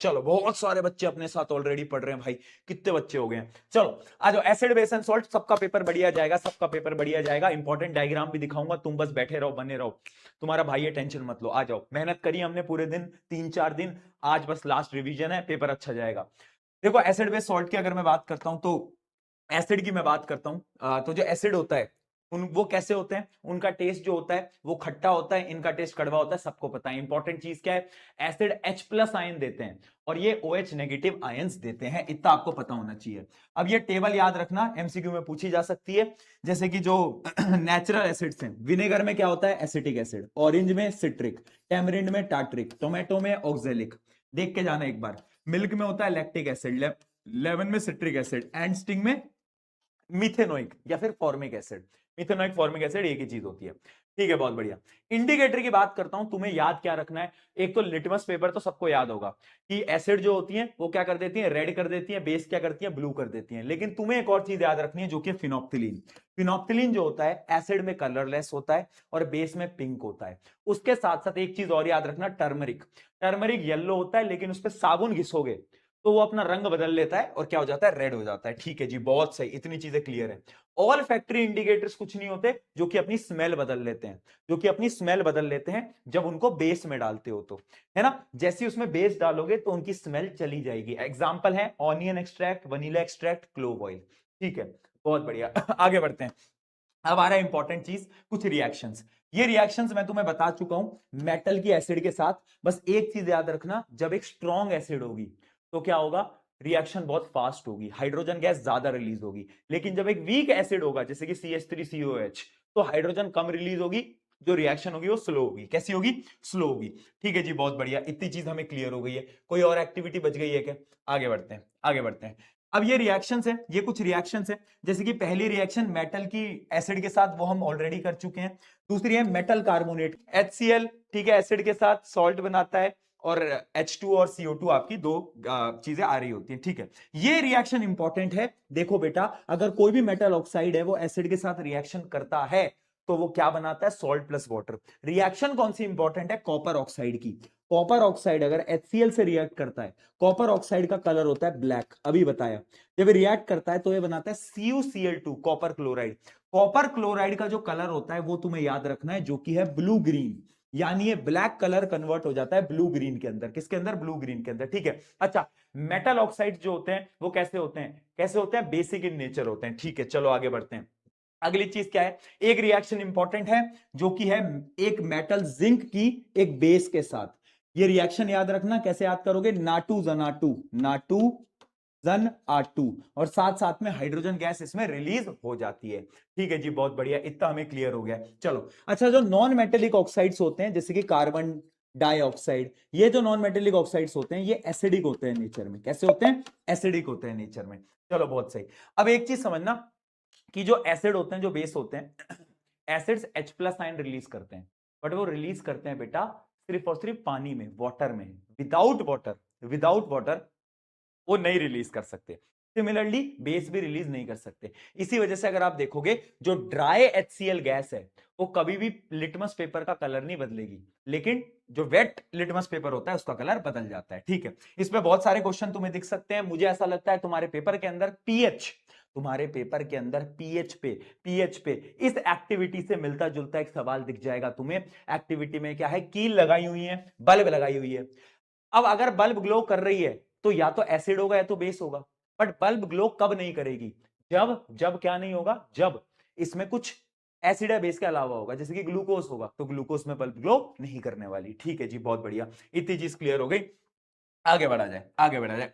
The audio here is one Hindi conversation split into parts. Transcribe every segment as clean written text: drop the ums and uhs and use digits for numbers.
चलो बहुत सारे बच्चे अपने साथ ऑलरेडी पढ़ रहे हैं भाई, कितने बच्चे हो गए हैं। चलो आ जाओ, एसिड बेस एंड सॉल्ट, सबका पेपर बढ़िया जाएगा, सबका पेपर बढ़िया जाएगा। इंपॉर्टेंट डायग्राम भी दिखाऊंगा, तुम बस बैठे रहो, बने रहो, तुम्हारा भाई है, टेंशन मत लो। आ जाओ, मेहनत करी हमने पूरे दिन, 3-4 दिन, आज बस लास्ट रिवीजन है, पेपर अच्छा जाएगा। देखो एसिड बेस सॉल्ट की अगर मैं बात करता हूं तो एसिड की मैं बात करता हूं, तो जो एसिड होता है उन वो कैसे होते हैं, उनका टेस्ट जो होता है वो खट्टा होता है, इनका टेस्ट कड़वा होता है, सबको पता है। इंपॉर्टेंट चीज क्या है, एसिड H प्लस आयन देते हैं और ये OH नेगेटिव आयंस देते हैं, इतना आपको पता होना चाहिए। अब ये टेबल याद रखना, एमसीक्यू में पूछी जा सकती है। जैसे कि जो नेचुरल एसिड्स हैं, विनेगर में क्या होता है, एसिटिक एसिड, ऑरेंज में सिट्रिक, टेमरिंड में टार्ट्रिक, टोमेटो में ऑक्जेलिक, देख के जाना एक बार। मिल्क में होता है लैक्टिक एसिड, लेमन में सिट्रिक एसिड, एंड स्टिंग में मिथेनोइक या फिर formic acid. Methanoic formic acid एक ही चीज होती है, ठीक है, बहुत बढ़िया। इंडिकेटर की बात करता हूं, तुम्हें याद क्या रखना है। एक तो लिटमस पेपर तो सबको याद होगा कि एसिड जो होती है वो क्या कर देती है, रेड कर देती है, बेस क्या करती है, ब्लू कर देती है। लेकिन तुम्हें एक और चीज याद रखनी है जो कि फिनोप्थिलीन। फिनोप्थिलीन जो होता है एसिड में कलरलेस होता है और बेस में पिंक होता है। उसके साथ साथ एक चीज और याद रखना, टर्मरिक। टर्मरिक येलो होता है लेकिन उस पर साबुन घिसोगे तो वो अपना रंग बदल लेता है और क्या हो जाता है, रेड हो जाता है। ठीक है जी, बहुत सही, इतनी चीजें क्लियर है। ऑल फैक्ट्री इंडिकेटर्स कुछ नहीं होते जो कि अपनी स्मेल बदल लेते हैं, जो कि अपनी स्मेल बदल लेते हैं जब उनको बेस में डालते हो तो, है ना। जैसे उसमें बेस डालोगे तो उनकी स्मेल चली जाएगी। एग्जांपल है onion extract, vanilla extract, clove oil. ठीक है, बहुत बढ़िया। आगे बढ़ते हैं। अब आ रहा है इंपॉर्टेंट चीज, कुछ रिएक्शंस। ये रिएक्शंस मैं तुम्हें बता चुका हूं मेटल की एसिड के साथ। बस एक चीज याद रखना, जब एक स्ट्रॉन्ग एसिड होगी तो क्या होगा, रिएक्शन बहुत फास्ट होगी, हाइड्रोजन गैस ज्यादा रिलीज होगी। लेकिन जब एक वीक एसिड होगा जैसे कि CH3COH, तो हाइड्रोजन कम रिलीज होगी, जो रिएक्शन होगी वो स्लो होगी। कैसी होगी, स्लो होगी। ठीक है जी, बहुत बढ़िया, इतनी चीज हमें क्लियर हो गई है। कोई और एक्टिविटी बच गई है क्या? आगे बढ़ते हैं, आगे बढ़ते हैं। अब ये रिएक्शंस है, ये कुछ रिएक्शंस है। जैसे कि पहली रिएक्शन मेटल की एसिड के साथ, वो हम ऑलरेडी कर चुके हैं। दूसरी है मेटल कार्बोनेट, HCl, ठीक है, एसिड के साथ सॉल्ट बनाता है, और H2 और CO2 आपकी दो चीजें आ रही होती हैं। ठीक है, ये रिएक्शन इंपॉर्टेंट है। देखो बेटा, अगर कोई भी मेटल ऑक्साइड है वो एसिड के साथ रिएक्शन करता है तो वो क्या बनाता है, सॉल्ट प्लस वाटर। रिएक्शन कौन सी इंपॉर्टेंट है, कॉपर ऑक्साइड की। कॉपर ऑक्साइड अगर HCl से रिएक्ट करता है, कॉपर ऑक्साइड का कलर होता है ब्लैक, अभी बताया। जब रिएक्ट करता है तो ये बनाता है CuCl2, copper chloride. Copper chloride का जो कलर होता है वो तुम्हें याद रखना है, जो कि है ब्लू ग्रीन। यानी ये ब्लैक कलर कन्वर्ट हो जाता है ब्लू ग्रीन के अंदर। किसके अंदर, ब्लू ग्रीन के अंदर। ठीक है, अच्छा, मेटल ऑक्साइड जो होते हैं वो कैसे होते हैं, कैसे होते हैं, बेसिक इन नेचर होते हैं। ठीक है, चलो आगे बढ़ते हैं। अगली चीज क्या है, एक रिएक्शन इंपॉर्टेंट है जो कि है एक मेटल जिंक की एक बेस के साथ। ये रिएक्शन याद रखना, कैसे याद करोगे, नाटू जनाटू, नाटू जन R2, और साथ साथ में हाइड्रोजन गैस इसमें रिलीज हो जाती है। ठीक है जी, बहुत बढ़िया, इतना हमें क्लियर हो गया। चलो अच्छा, जो नॉन मेटेलिक ऑक्साइड्स होते हैं जैसे कि कार्बन डाइऑक्साइड, ये जो नॉन मेटेलिक ऑक्साइड्स होते हैं ये एसिडिक होते हैं नेचर में। कैसे होते हैं, एसिडिक होते हैं नेचर में। चलो बहुत सही। अब एक चीज समझना कि जो एसिड होते हैं, जो बेस होते हैं, acids H plus ion release करते हैं, बट वो रिलीज करते हैं बेटा सिर्फ और सिर्फ पानी में, वाटर में। विदाउट वाटर, विदाउट वाटर वो नहीं रिलीज कर सकते। सिमिलरली बेस भी रिलीज नहीं कर सकते। इसी वजह से अगर आप देखोगे, जो ड्राई HCl गैस है वो कभी भी लिटमस पेपर का कलर नहीं बदलेगी, लेकिन जो वेट लिटमस पेपर होता है उसका कलर बदल जाता है। ठीक है, इस पे बहुत सारे क्वेश्चन तुम्हें दिख सकते हैं। मुझे ऐसा लगता है तुम्हारे पेपर के अंदर पीएच, तुम्हारे पेपर के अंदर पीएच पे इस एक्टिविटी से मिलता जुलता एक सवाल दिख जाएगा तुम्हें। एक्टिविटी में क्या है, कील लगाई हुई है, बल्ब लगाई हुई है। अब अगर बल्ब ग्लो कर रही है तो या तो एसिड होगा या तो बेस होगा। बट बल्ब ग्लो कब नहीं करेगी, जब जब क्या नहीं होगा, जब इसमें कुछ एसिड या बेस के अलावा होगा, जैसे कि ग्लूकोज होगा तो ग्लूकोज में बल्ब ग्लो नहीं करने वाली। ठीक है जी, बहुत बढ़िया, इतनी चीज क्लियर हो गई। आगे बढ़ा जाए, आगे बढ़ा जाए।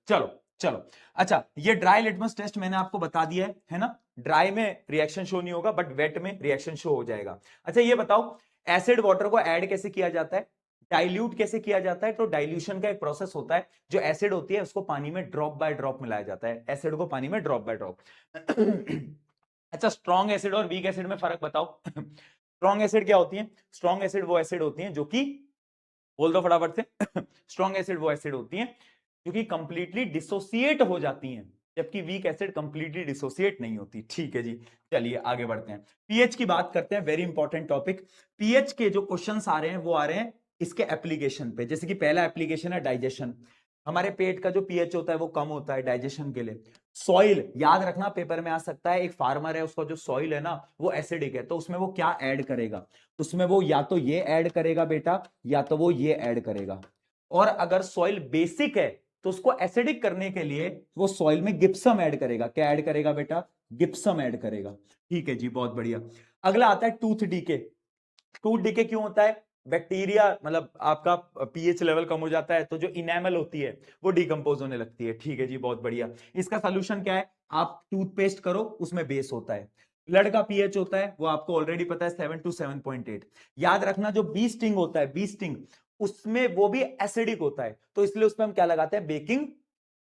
चलो चलो, अच्छा, ये ड्राई लिटमस टेस्ट मैंने आपको बता दिया है ना। ड्राई में रिएक्शन शो नहीं होगा बट वेट में रिएक्शन शो हो जाएगा। अच्छा ये बताओ, एसिड वाटर को ऐड कैसे किया जाता है, डाइल्यूट कैसे किया जाता है। तो डाइल्यूशन का एक प्रोसेस होता है, जो एसिड होती है उसको पानी में ड्रॉप बाय ड्रॉप मिलाया जाता है, एसिड को पानी में ड्रॉप बाय ड्रॉप। अच्छा, स्ट्रॉन्ग एसिड और वीक एसिड में फर्क बताओ। स्ट्रॉन्ग एसिड क्या होती है, स्ट्रॉन्ग एसिड वो एसिड होती है जो कि, बोल दो फटाफट से, स्ट्रॉन्ग एसिड वो एसिड होती है जो कि कंप्लीटली डिसोसिएट हो जाती हैं, जबकि वीक एसिड कंप्लीटली डिसोसिएट नहीं होती। ठीक है जी, चलिए आगे बढ़ते हैं। पीएच की बात करते हैं, वेरी इंपॉर्टेंट टॉपिक। पीएच के जो क्वेश्चंस आ रहे हैं वो आ रहे हैं इसके एप्लीकेशन पे। जैसे कि पहला एप्लीकेशन है डाइजेशन। हमारे पेट का जो पीएच होता है वो कम होता है डाइजेशन के लिए। सॉइल याद रखना, पेपर में आ सकता है, एक फार्मर है उसका जो सॉइल है ना वो एसिडिक है, तो उसमें वो क्या ऐड करेगा, उसमें वो या तो ये ऐड करेगा बेटा, या तो वो ये ऐड करेगा। और अगर सॉइल बेसिक है तो उसको एसिडिक करने के लिए वो सॉइल में गिप्सम ऐड करेगा। क्या ऐड करेगा बेटा? गिप्सम ऐड करेगा। ठीक है जी, बहुत बढ़िया। अगला आता है टूथ डीके। टूथ डीके क्यों होता है? बैक्टीरिया, मतलब आपका पीएच लेवल कम हो जाता है तो जो इनेमल होती है वो डिकम्पोज होने लगती है। ठीक है जी, बहुत बढ़िया। इसका सोल्यूशन क्या है? आप टूथपेस्ट करो, उसमें बेस होता है। ब्लड का पीएच होता है वो आपको ऑलरेडी पता है 7 to 7.8। याद रखना जो बी स्टिंग होता है, बी स्टिंग, उसमें वो भी एसिडिक होता है, तो इसलिए उसमें हम क्या लगाते हैं? बेकिंग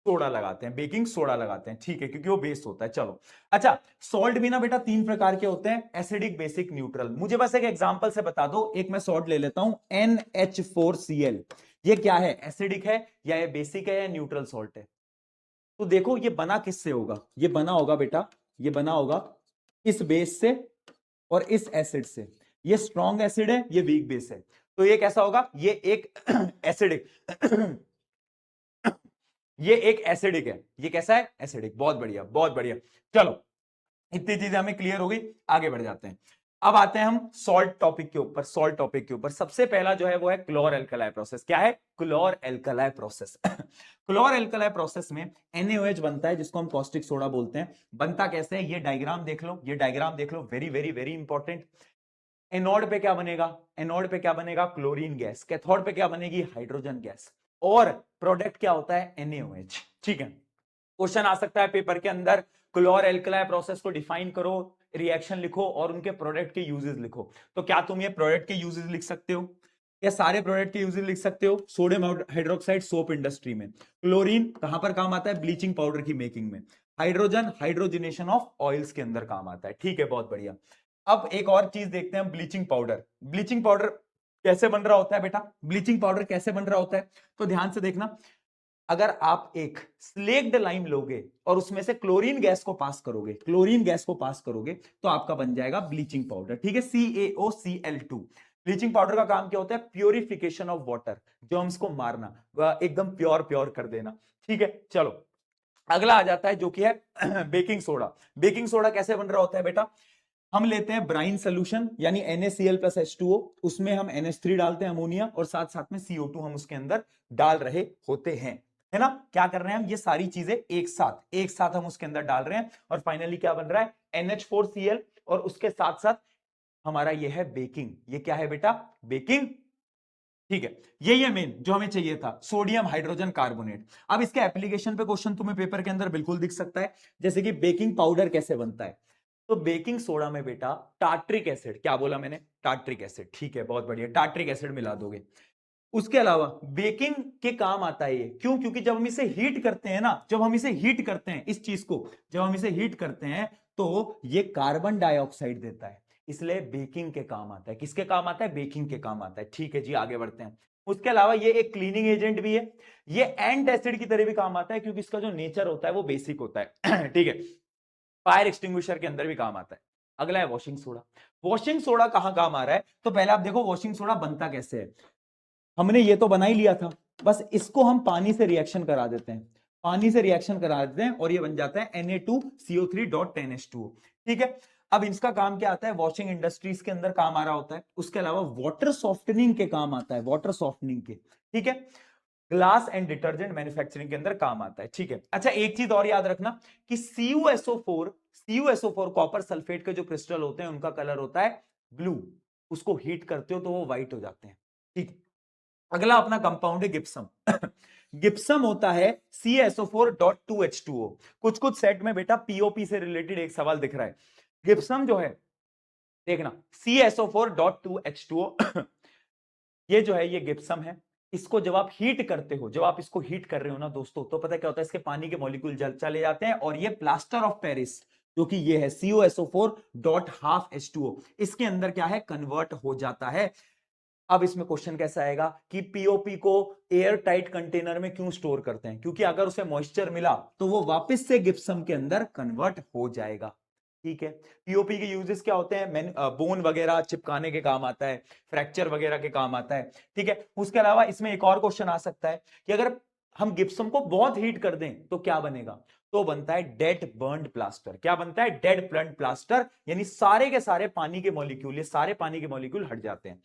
सोडा लगाते हैं, बेकिंग सोडा लगाते हैं। ठीक है, क्योंकि वो बेस होता है। चलो अच्छा, सॉल्ट भी ना बेटा तीन प्रकार के होते हैं, एसिडिक, बेसिक, न्यूट्रल। मुझे बस एक एग्जांपल से बता दो, एक मैं सॉल्ट ले लेता हूं NH4Cl। ये क्या है? एसिडिक है या ये बेसिक है या न्यूट्रल सॉल्ट है? तो देखो ये बना किससे होगा? ये बना होगा बेटा, ये बना होगा इस बेस से और इस एसिड से। ये स्ट्रॉन्ग एसिड है, ये वीक बेस है, तो ये कैसा होगा? ये एक एसिडिक ये एक एसिडिक है। ये कैसा है? एसिडिक। बहुत बढ़िया, बहुत बढ़िया। चलो इतनी चीजें हमें क्लियर हो गई, आगे बढ़ जाते हैं। अब आते हैं हम सॉल्ट टॉपिक के ऊपर। सॉल्ट टॉपिक के ऊपर सबसे पहला जो है वो है क्लोर एल्कलाई प्रोसेस। क्या है? क्लोर एल्कलाई प्रोसेस। क्लोर एल्कलाई प्रोसेस में NaOH बनता है, जिसको हम कॉस्टिक सोडा बोलते हैं। बनता कैसे है? ये डायग्राम देख लो, ये डायग्राम देख लो, very very very important. Anode पे क्या बनेगा? एनोड पे क्या बनेगा? Chlorine gas. कैथोड पे क्या बनेगी? Hydrogen gas. और प्रोडक्ट क्या होता है? NaOH। ठीक है, क्वेश्चन आ सकता है पेपर के अंदर, क्लोर एल्कलाई प्रोसेस को डिफाइन करो, रिएक्शन लिखो और उनके प्रोडक्ट के यूजेस लिखो। तो क्या तुम ये प्रोडक्ट के यूजेस लिख सकते हो? या सारे प्रोडक्ट के यूजेस लिख सकते हो? सोडियम हाइड्रोक्साइड सोप इंडस्ट्री में, क्लोरीन कहां पर काम आता है? ब्लीचिंग पाउडर की मेकिंग में, हाइड्रोजन हाइड्रोजनेशन ऑफ ऑयल्स के अंदर काम आता है। ठीक है, बहुत बढ़िया। अब एक और चीज देखते हैं, ब्लीचिंग पाउडर। ब्लीचिंग पाउडर कैसे बन रहा होता है बेटा? ब्लीचिंग पाउडर कैसे बन रहा होता है? तो ध्यान से देखना, अगर आप एक स्लेक्ड लाइम लोगे और उसमें से क्लोरीन गैस को पास करोगे, क्लोरीन गैस को पास करोगे, तो आपका बन जाएगा ब्लीचिंग पाउडर। ठीक है, CaOCl2। ब्लीचिंग पाउडर का काम क्या होता है? प्योरिफिकेशन ऑफ वाटर, जर्म्स को मारना, एकदम प्योर प्योर कर देना। ठीक है, चलो अगला आ जाता है जो कि है बेकिंग सोडा। बेकिंग सोडा कैसे बन रहा होता है बेटा? हम लेते हैं ब्राइन सोल्यूशन यानी NaCl plus H2O, उसमें हम NH3 डालते हैं, अमोनिया, और साथ साथ में CO2 हम उसके अंदर डाल रहे होते हैं, है ना? क्या कर रहे हैं हम? ये सारी चीजें एक साथ हम उसके अंदर डाल रहे हैं, और फाइनली क्या बन रहा है? NH4Cl, और उसके साथ साथ हमारा ये है बेकिंग। ये क्या है बेटा? बेकिंग। ठीक है, यही है मेन जो हमें चाहिए था, सोडियम हाइड्रोजन कार्बोनेट। अब इसके एप्लीकेशन पे क्वेश्चन तुम्हें पेपर के अंदर बिल्कुल दिख सकता है, जैसे कि बेकिंग पाउडर कैसे बनता है। तो बेकिंग सोडा में बेटा टार्ट्रिक एसिड, क्या बोला मैंने? Tartaric acid. ठीक है, बहुत बढ़िया, टार्ट्रिक एसिड मिला दोगे। उसके अलावा बेकिंग के काम आता है ये, क्यों? क्योंकि जब हम इसे हीट करते हैं ना, जब हम इसे हीट करते हैं, इस चीज को जब हम इसे हीट करते हैं तो ये कार्बन डाइऑक्साइड देता है, इसलिए बेकिंग के काम आता है। किसके काम आता है? बेकिंग के काम आता है। ठीक है जी, आगे बढ़ते हैं। उसके अलावा ये एक क्लीनिंग एजेंट भी है, ये एंट एसिड की तरह भी काम आता है, क्योंकि इसका जो नेचर होता है वो बेसिक होता है। ठीक है, फायर एक्सटिंग्विशर के अंदर भी काम आता है। अगला है वॉशिंग सोडा। वॉशिंग सोडा कहां काम आ रहा है? तो पहले आप देखो वॉशिंग सोडा बनता कैसे है। हमने ये तो बना ही लिया था, बस इसको हम पानी से रिएक्शन करा देते हैं, पानी से रिएक्शन करा देते हैं, और ये बन जाता है Na2CO3.10H2O। ठीक है, अब इसका काम क्या आता है? वॉशिंग इंडस्ट्रीज के अंदर काम आ रहा होता है। उसके अलावा वाटर सॉफ्टनिंग के काम आता है, वाटर सॉफ्टनिंग के। ठीक है, ग्लास एंड डिटर्जेंट मैन्युफैक्चरिंग के अंदर काम आता है। ठीक है, अच्छा एक चीज और याद रखना कि CuSO4 कॉपर सल्फेट के जो क्रिस्टल होते हैं उनका कलर होता है ब्लू, उसको हीट करते हो तो वो व्हाइट हो जाते हैं। ठीक है, अगला अपना कंपाउंड है गिप्सम। गिप्सम होता है CSO4.2H2O। कुछ कुछ सेट में बेटा पीओपी से रिलेटेड एक सवाल दिख रहा है। गिप्सम जो है, देखना, CSO4.2H2O ये जो है ये गिप्सम है। इसको जब आप हीट करते हो, जब आप इसको हीट कर रहे हो ना दोस्तों, तो पता क्या होता है? इसके पानी के मॉलिक्यूल जल चले जाते हैं, और ये प्लास्टर ऑफ पेरिस जो कि ये है COSO4.12H2O, इसके अंदर क्या है? कन्वर्ट हो जाता है। अब इसमें क्वेश्चन कैसा आएगा कि पीओपी को एयर टाइट कंटेनर में क्यों स्टोर करते हैं? क्योंकि अगर उसे मॉइस्चर मिला तो वो वापस से गिप्सम के अंदर कन्वर्ट हो जाएगा। ठीक है, पीओपी के यूजेस क्या होते हैं? बोन वगैरह चिपकाने के काम आता है, फ्रैक्चर वगैरह के काम आता है। ठीक है, उसके अलावा इसमें एक और क्वेश्चन आ सकता है कि अगर हम गिप्सम को बहुत हीट कर दें तो क्या बनेगा, तो बनता है डेड बर्न्ड प्लास्टर। क्या बनता है, डेड बर्न्ड प्लास्टर, यानी सारे के सारे पानी के मॉलिक्यूल, ये सारे पानी के मॉलिक्यूल हट जाते हैं।